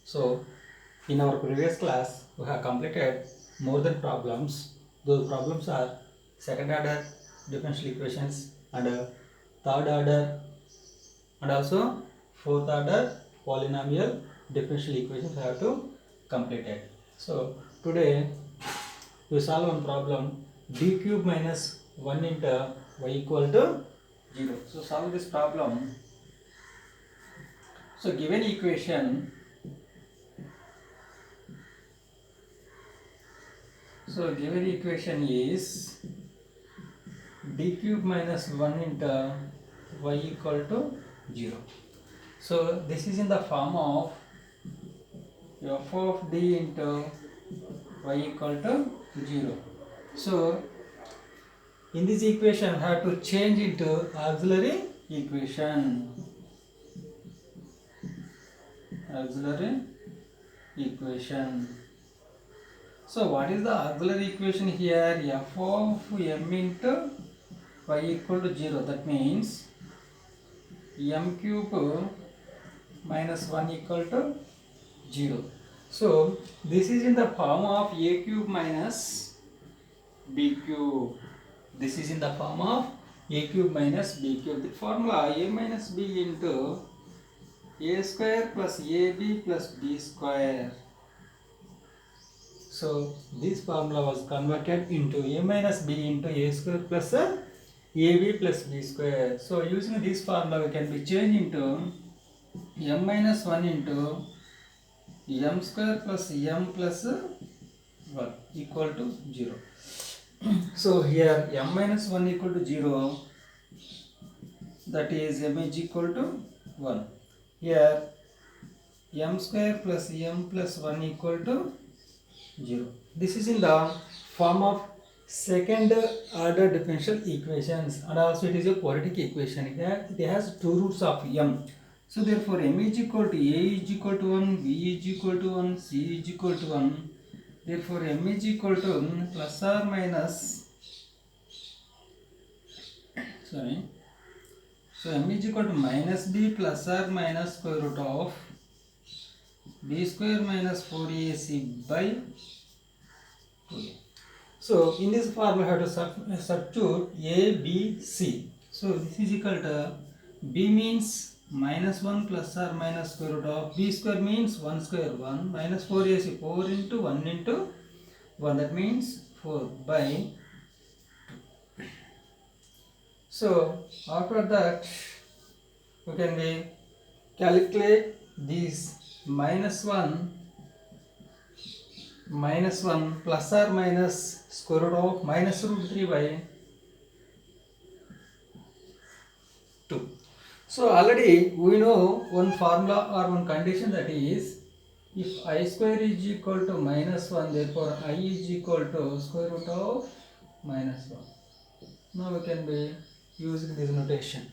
So, in our previous class, we have completed more than problems. Those problems are second order differential equations and third order and also fourth order polynomial differential equations we have to complete it. So, today we solve one problem d cube minus 1 into y equal to 0. So, solve this problem. So, given equation. So given equation is d cube minus 1 into y equal to 0. So this is in the form of f of d into y equal to 0. So in this equation I have to change into auxiliary equation. Auxiliary equation. So what is the auxiliary equation here? F of m into y equal to 0. That means m cube minus 1 equal to 0. So this is in the form of a cube minus b cube. This is in the form of a cube minus b cube. The formula a minus b into a square plus ab plus b square. So this formula was converted into a minus b into a square plus ab plus b square. So using this formula we can be changed into m minus 1 into m square plus m plus 1 equal to 0. So here m minus 1 equal to 0, that is m is equal to 1. Here m square plus m plus 1 equal to 0. This is in the form of second order differential equations, and also it is a quadratic equation. It has two roots of m. So therefore m is equal to a is equal to 1, b is equal to 1, c is equal to 1. Therefore m is equal to plus or minus, sorry, so m is equal to minus b plus or minus square root of b square minus 4ac by 2a. So in this form we have to substitute a, b, c. So this is equal to b means minus 1 plus or minus square root of b square means 1 square 1 minus 4ac 4 into 1 into 1, that means 4 by 2. So after that we can be calculate this minus 1 plus or minus square root of minus root 3 by 2. So already we know one formula or one condition, that is if I square is equal to minus 1, therefore I is equal to square root of minus 1. Now we can be using this notation.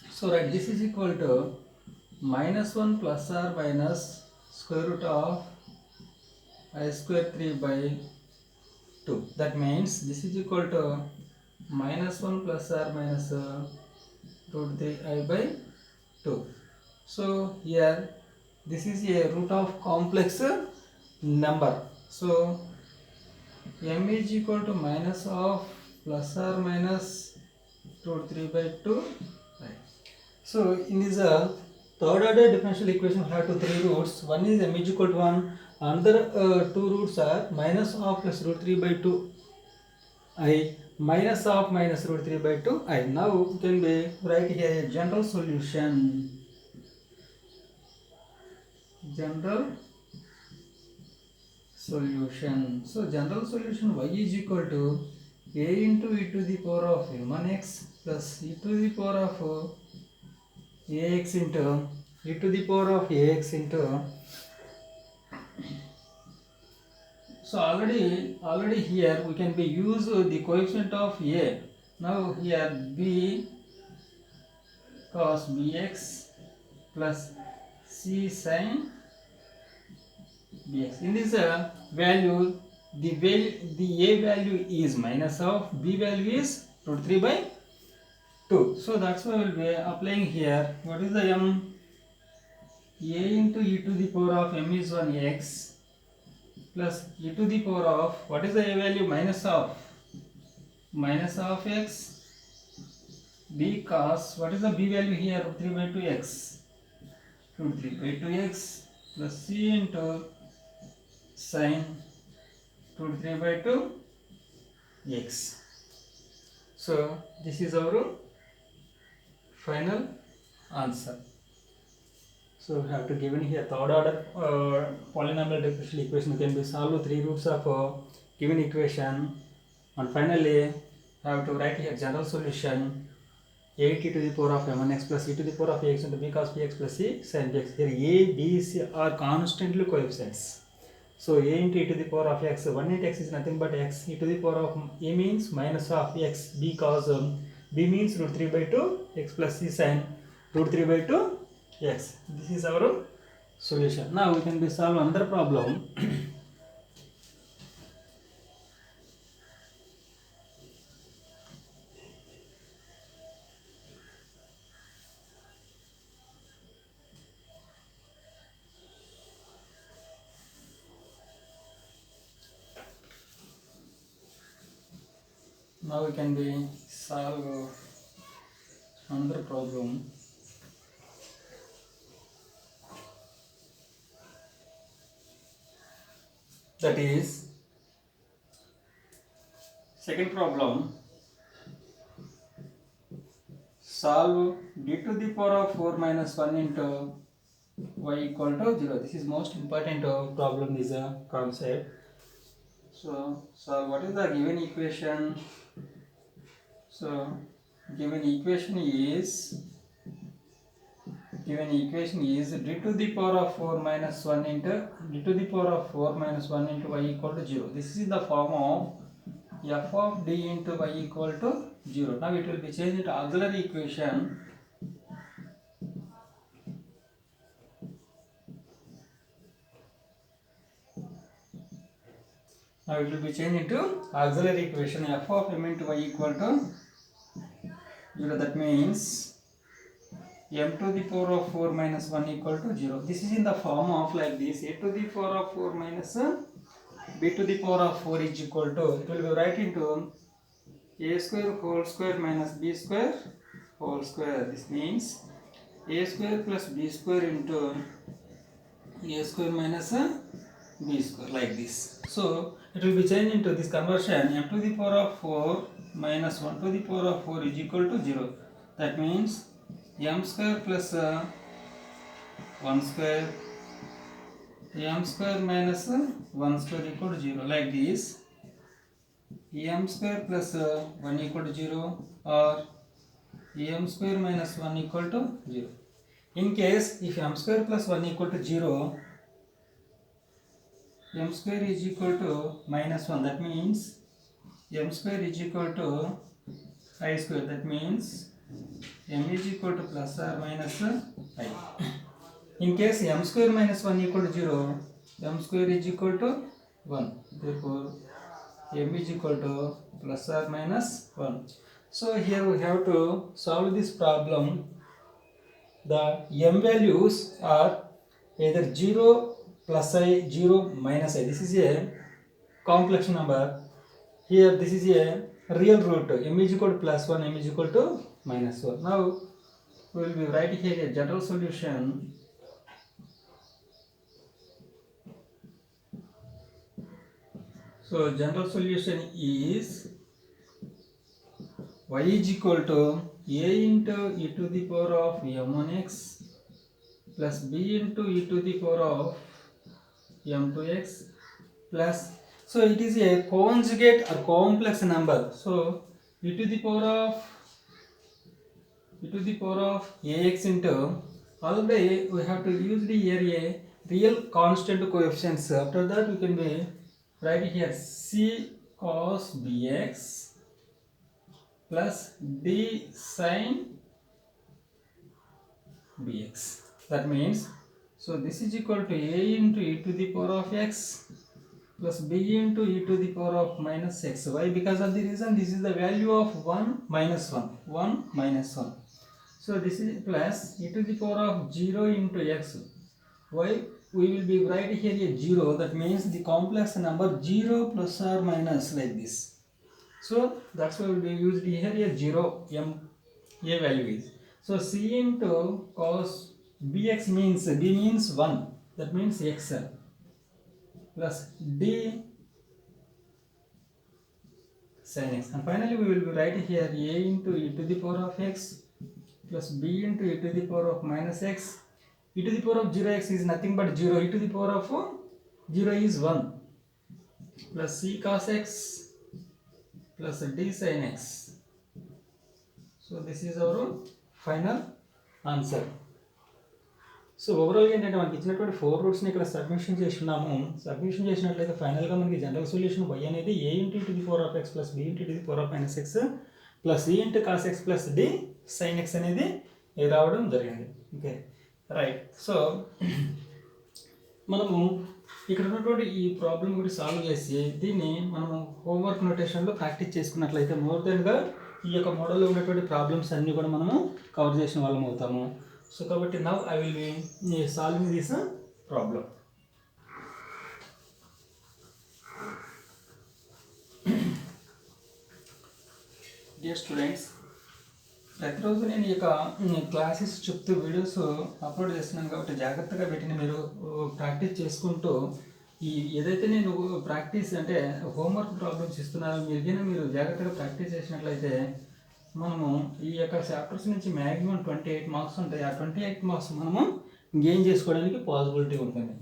So right, this is equal to minus 1 plus or minus square root of I square 3 by 2. That means this is equal to minus 1 plus or minus root 3i by 2. So here this is a root of complex number. So m is equal to minus of plus or minus root 3 by 2. Right. So in this third order differential equation we have three roots. One is m is equal to 1. Another two roots are minus of plus root 3 by 2 I minus of minus root 3 by 2 I. Now we can be write here a general solution. So general solution y is equal to a into e to the power of m1x plus e to the power of ax into e to the power of ax into. So already here we can be use the coefficient of a. Now here b cos bx plus c sin bx. In this value, the a value is minus of, b value is root 3 by 2. So that's why we'll be applying here. What is the m? A into e to the power of m is 1 x plus e to the power of, what is the a value? Minus of x, because what is the b value here? 3 by 2x. 3 by 2x plus c into sine 3 by 2x. So this is our final answer. So we have to given here third order polynomial differential equation can be solved with 3 roots of given equation, and finally have to write here general solution 8 e to the power of m1x plus e to the power of ax into b cos bx plus c sin bx. Here a, b, c are constantly coefficients. So a into e to the power of x, 1 into x is nothing but x, e to the power of a means minus of x, b cos b means root 3 by 2 x plus c sin root 3 by 2 x. This is our solution. Now we can be solve another problem. Now we can be solve another problem. That is second problem. Solve d to the power of 4 minus 1 into y equal to 0. This is most important problem, is a concept. So what is the given equation? So given equation is d to the power of 4 minus 1 into d to the power of 4 minus 1 into y equal to 0. This is in the form of f of d into y equal to 0. Now it will be changed into auxiliary equation. Now it will be changed into auxiliary equation f of m into y equal to 0. That means m to the power of 4 minus 1 equal to 0. This is in the form of like this: a to the power of 4 minus b to the power of 4 is equal to, it will be right into a square whole square minus b square whole square. This means a square plus b square into a square minus b square, like this. So it will be changed into this conversion: m to the power of 4 minus 1 to the power of 4 is equal to 0. That means m square plus 1 square, m square minus 1 square equal to 0, like this. m square plus 1 equal to 0, or m square minus 1 equal to 0. In case if m square plus 1 equal to 0, m square is equal to minus 1. That means m square is equal to I square. That means m is equal to plus or minus I. In case m square minus 1 equal to 0, m square is equal to 1. Therefore m is equal to plus or minus 1. So here we have to solve this problem. The m values are either 0 plus I, 0 minus I. This is a complex number. Here this is a real root. M is equal to plus 1, m is equal to minus 1. Now we will be writing here a general solution. So general solution is y is equal to a into e to the power of m1x plus b into e to the power of m2x plus, so it is a conjugate or complex number. So e to the power of ax into, already we have to use the here a real constant coefficients. After that we can be write here c cos bx plus d sin bx. That means, so this is equal to a into e to the power of x plus b into e to the power of minus x. Why? Because of the reason this is the value of 1 minus 1. 1 minus 1. So this is plus e to the power of 0 into x. Why? We will be writing here a 0. That means the complex number 0 plus or minus like this. So that's why we will be used here a 0 m a value is. So c into cos bx means b means 1. That means x plus d sin x. And finally we will be writing here a into e to the power of x plus b into e to the power of minus x. E to the power of 0x is nothing but 0. E to the power of 0 is 1 plus c cos x plus d sin x. So this is our final answer. So ఓవరాల్గా ఏంటంటే మనకి ఇచ్చినటువంటి 4 రూట్స్ని ఇక్కడ submission చేస్తున్నాము. Submission చేసినట్లయితే ఫైనల్గా మనకి general solution y అనేది a into to the power of x plus b into to the power of minus x plus e into cos x plus d sine x అనేది రావడం జరిగింది. Okay right. సో మనము ఇక్కడ ఉన్నటువంటి ఈ problem గురించి solve చేసి దీన్ని మనము హోంవర్క్ నోటేషన్లో ప్రాక్టీస్ చేసుకున్నట్లయితే మోర్ దెన్గా ఈ యొక్క మోడల్లో ఉన్నటువంటి ప్రాబ్లమ్స్ అన్నీ కూడా మనము కవర్ చేసిన వాళ్ళం అవుతాము. So kabatti now I will be solving this problem. Dear students, ప్రతిరోజు నేను ఈ యొక్క క్లాసెస్ చెప్తూ వీడియోస్ అప్లోడ్ చేస్తున్నాను కాబట్టి జాగ్రత్తగా పెట్టిన మీరు ప్రాక్టీస్ చేసుకుంటూ ఈ ఏదైతే నేను ప్రాక్టీస్ అంటే హోంవర్క్ ప్రాబ్లమ్స్ ఇస్తున్నానో మీరు జాగ్రత్తగా ప్రాక్టీస్ చేసినట్లయితే మనము ఈ యొక్క చాప్టర్స్ నుంచి మ్యాక్సిమం 28 మార్క్స్ ఉంటాయి. ఆ 28 మార్క్స్ మనము గెయిన్ చేసుకోవడానికి పాసిబిలిటీ ఉంటుంది.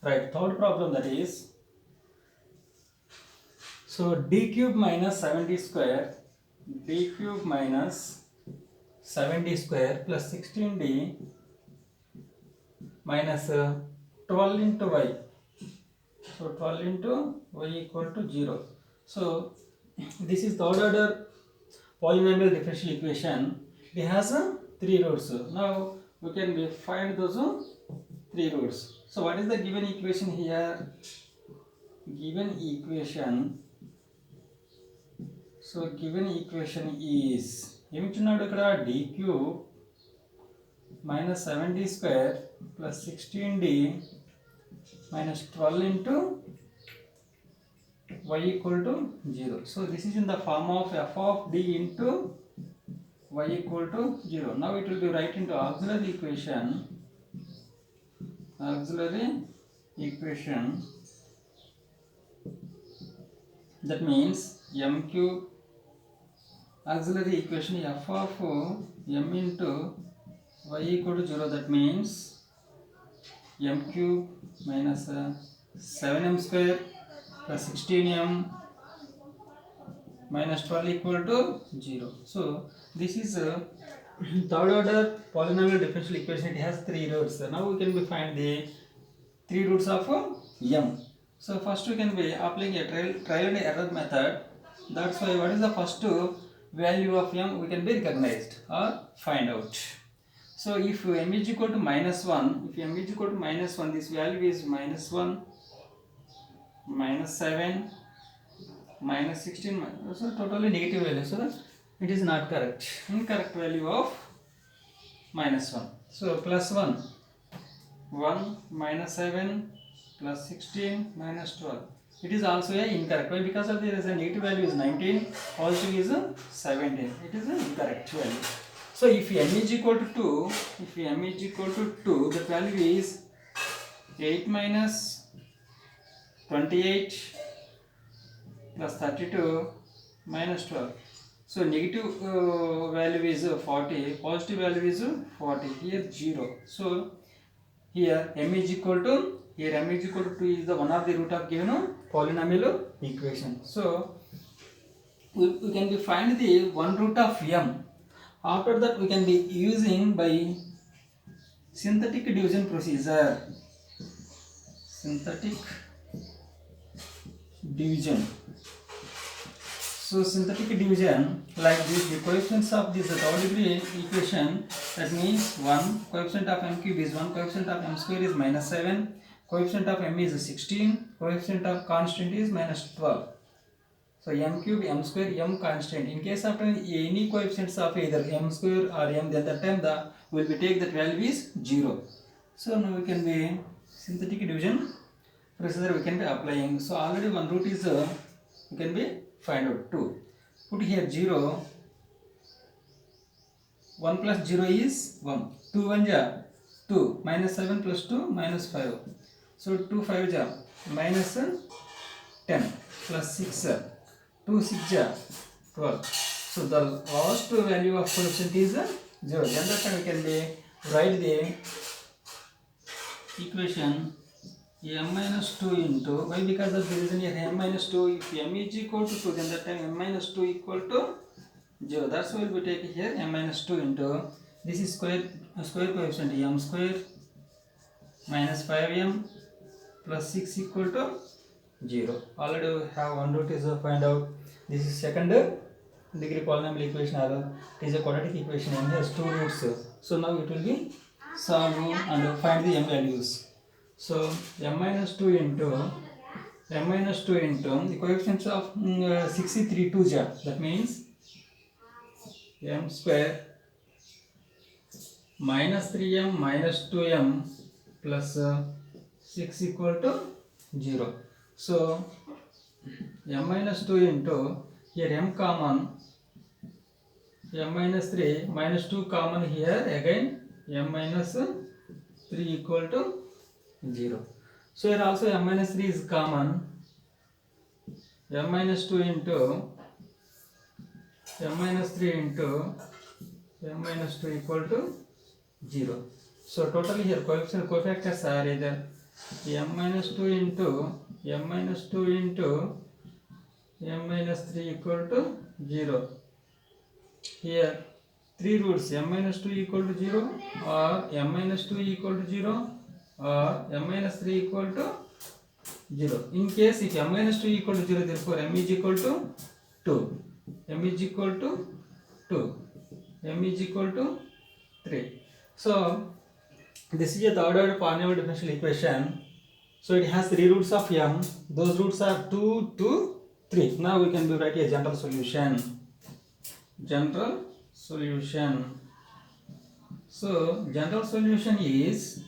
Right. Third problem that is so d cube minus 7d square plus 16d minus 12 into y. So 12 into y equal to 0. So this is third order polynomial differential equation. It has 3 roots. Now we can find those 3 roots. So what is the given equation here? Given equation. So given equation is ఏమిచ్చున్నాడు ఇక్కడ d cube minus 7d square plus 16d minus 12 into y equal to 0. So this is in the form of f of d into y equal to 0. Now it will be right into auxiliary equation. That means m cube auxiliary equation f of m into y equal to 0. That means m cube minus 7m square plus 16m minus 12 equal to 0. So this is a third order polynomial differential equation. It has 3 roots. Now we can find the 3 roots of m. So first we can be applying a trial and error method. That's why what is the first value of m we can be recognized or find out. So if m is equal to minus 1, this value is minus 1, minus 7, minus 16, so totally negative value. So it is not correct. Incorrect value of minus 1. So plus 1, 1 minus 7 plus 16 minus 12. It is also a incorrect. Why? Because of there is a negative value is 19, positive is 17. It is an incorrect value. So if m is equal to 2, the value is 8 minus 28 plus 32 minus 12. So negative value is 40, positive value is 40. Here 0. So here m is equal to 2 is the one of the root of given polynomial equation. So we can be find the one root of m. After that we can be using by synthetic division procedure. So synthetic division like this, the coefficients of this third degree equation, that means 1, coefficient of m cube is 1, coefficient of m square is minus 7, coefficient of m is 16, coefficient of constant is minus 12. So m cube, m square, m constant. In case of any coefficients of either m square or m, then that time the will be take that value is 0. So now we can be synthetic division procedure we can be applying. So already one root is we can be find out 2. Put here 0. 1 plus 0 is 1. 2 1 ja 2. Minus 7 plus 2 minus 5. So 2 5 ja minus 10 plus 6. 2 6 ja 12. So the last value of coefficient is 0. Then that time we can be write the equation m minus 2 into, why? Because of the reason here m minus 2, if m is equal to 2, then that time m minus 2 equal to 0. That's why we take here m minus 2 into, this is square coefficient m square minus 5m plus 6 equal to 0. Already we have one root is find out. This is second degree polynomial equation, or it is a quadratic equation and has 2 roots. So now it will be solve and find the m values. So m minus 2 into the coefficients of 63 2 ja, that means m square minus 3m minus 2m plus 6 equal to 0. So m minus 2 into, here m common, m minus 3 minus 2 common here, again m minus 3 equal to 0. So here also m minus 3 is common. M minus 2 into m minus 3 into m minus 2 equal to 0. So totally here cofactors are either m minus 2 into m minus 2 into m minus 3 equal to 0. Here 3 roots, m minus 2 equal to 0, or m minus 2 equal to 0, or m minus 3 equal to 0. In case if m minus 2 equal to 0, therefore m is equal to 2, m is equal to 2, m is equal to 3. So this is a third order polynomial differential equation. So it has 3 roots of m. Those roots are 2, 2, 3. Now we can write a general solution. General solution. So general solution is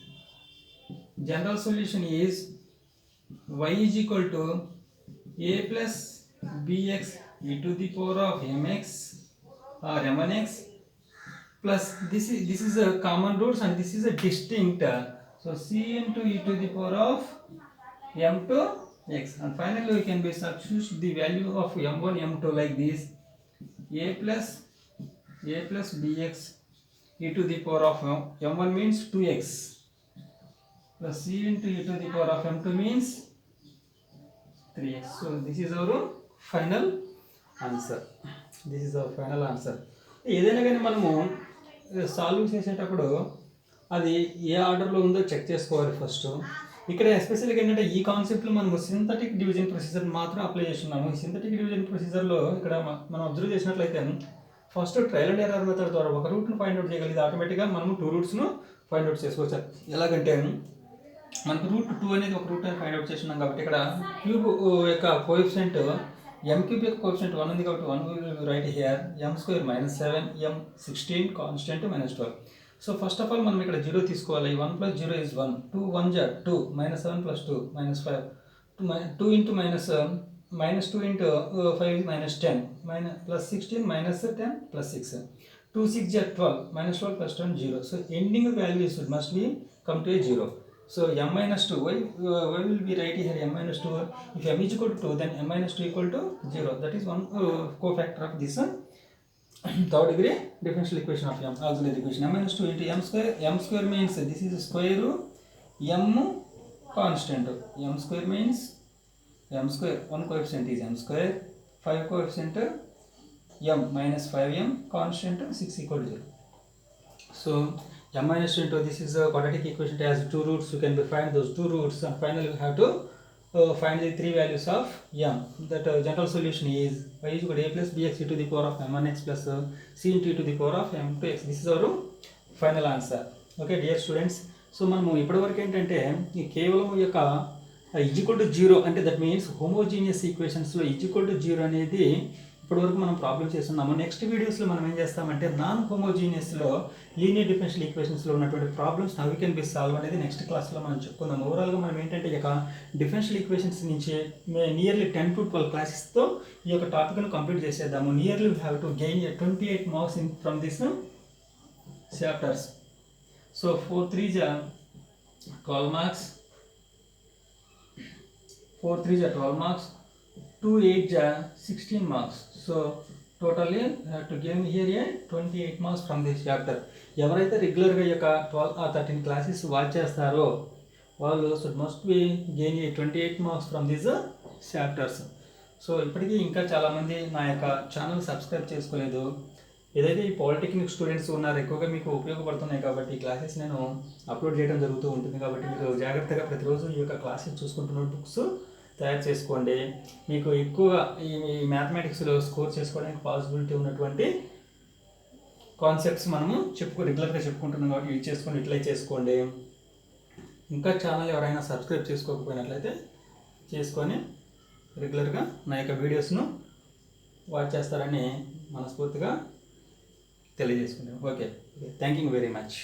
y is equal to a plus bx e to the power of mx or m1x plus this is a common roots and this is a distinct. So c into e to the power of m to x, and finally we can be substitute the value of m1 m2 like this: a plus bx e to the power of m1 means 2x plus c into e to the power of m2 means 3x. So this is our final answer. This is our final answer. ఏదైనా కానీ మనము solve చేసేటప్పుడు అది ఏ ఆర్డర్లో ఉందో check చేసుకోవాలి first. ఇక్కడ ఎస్పెషల్గా ఏంటంటే ఈ కాన్సెప్ట్లో మనము సింథటిక్ డివిజన్ ప్రొసీజర్ మాత్రం అప్లై చేస్తున్నాము. ఈ సింథటిక్ డివిజన్ ప్రొసీజర్లో ఇక్కడ మనం అబ్జర్వ్ చేసినట్లయితే first trial and error method ద్వారా ఒక రూట్ను ఫైండ్ అవుట్ చేయగలిగితే ఆటోమేటిక్గా మనము 2 రూట్స్ను ఫైండ్ అవుట్ చేసుకోవచ్చు. ఎలాగంటే మనకు రూట్ 2 అనేది ఒక రూట్ అని ఫైండ్ అవుట్ చేస్తున్నాం కాబట్టి ఇక్కడ క్యూబ్ యొక్క కోఎఫిషియంట్ m క్యూబ్ యొక్క కోఎఫిషియంట్ 1 ఉంది కాబట్టి 1 will write here m square minus 7 m 16 constant minus 12. So first of all మనం ఇక్కడ 0 తీసుకోవాలి. 1 plus 0 is 1, 2 1 ja 2, minus 7 plus 2 minus 5, 2 into minus 2 into 5 minus 10, plus 16 minus 10 plus 6, 2 6 ja 12, minus 12 plus 10 0. So ending values must be come to a 0. So m minus 2, why will we write here m minus 2? If m is equal to 2, then m minus 2 equal to 0. That is one cofactor of this third degree differential equation of m, auxiliary equation. M minus 2 into m square means this is square m constant. M square means m square, one coefficient is m square, 5 coefficient m minus 5m constant 6 equal to 0. So m minus 2 into this is a quadratic equation. It has 2 roots. You can find those 2 roots, and finally we have to find the 3 values of m. That general solution is y is equal to a plus bx e to the power of m1x plus c into e to the power of m2x. This is our final answer. Okay, dear students. So మనము ఇప్పటివరకు ఏంటంటే ఈ కేవలం ఈ యొక్క equal to zero అంటే that means homogeneous ఈక్వేషన్స్లో equal to zero అనేది ఇప్పటివరకు మనం ప్రాబ్లం చేస్తున్నాము. నెక్స్ట్ వీడియోస్లో మనం ఏం చేస్తామంటే నాన్ హోమోజీనియస్లో లీనియర్ డిఫరెన్షియల్ ఈక్వేషన్స్లో ఉన్నటువంటి problems how can be solve అనేది నెక్స్ట్ క్లాస్లో మనం చెప్పుకుందాం. ఓవరాల్గా మనం ఏంటంటే ఈ యొక్క డిఫరెన్షియల్ ఈక్వేషన్స్ నుంచి నియర్లీ 10 to 12 క్లాసెస్తో ఈ యొక్క టాపిక్ను కంప్లీట్ చేసేద్దాము. Nearly we have to gain 28 marks in from this chapters. So 4 3s are 12 marks, 4 3s are 12 marks, 2 8s are 16 marks. So totally have to gain here a 28 marks from this chapter. ఎవరైతే రెగ్యులర్గా ఈ యొక్క 12 or 13 classes watch చేస్తారో వాళ్ళు must be gain 28 marks from this chapters. So ఇప్పటికీ ఇంకా చాలామంది నా యొక్క ఛానల్ సబ్స్క్రైబ్ చేసుకోలేదు. ఏదైతే ఈ పాలిటెక్నిక్ స్టూడెంట్స్ ఉన్నారో ఎక్కువగా మీకు ఉపయోగపడుతున్నాయి కాబట్టి ఈ క్లాసెస్ నేను అప్లోడ్ చేయడం జరుగుతూ ఉంటుంది. కాబట్టి మీరు జాగ్రత్తగా ప్రతిరోజు ఈ యొక్క క్లాసెస్ చూసుకుంటూ నోట్బుక్స్ తయారు చేసుకోండి. మీకు ఎక్కువగా ఈ మ్యాథమెటిక్స్లో స్కోర్ చేసుకోవడానికి పాసిబిలిటీ ఉన్నటువంటి కాన్సెప్ట్స్ మనము రెగ్యులర్గా చెప్పుకుంటున్నాం కాబట్టి యూజ్ చేసుకొని యూటిలైజ్ చేసుకోండి. ఇంకా ఛానల్ ఎవరైనా సబ్స్క్రైబ్ చేసుకోకపోయినట్లయితే చేసుకొని రెగ్యులర్గా నా యొక్క వీడియోస్ను వాచ్ చేస్తారని మనస్ఫూర్తిగా తెలియజేసుకుంటాం. Okay, thank you very much.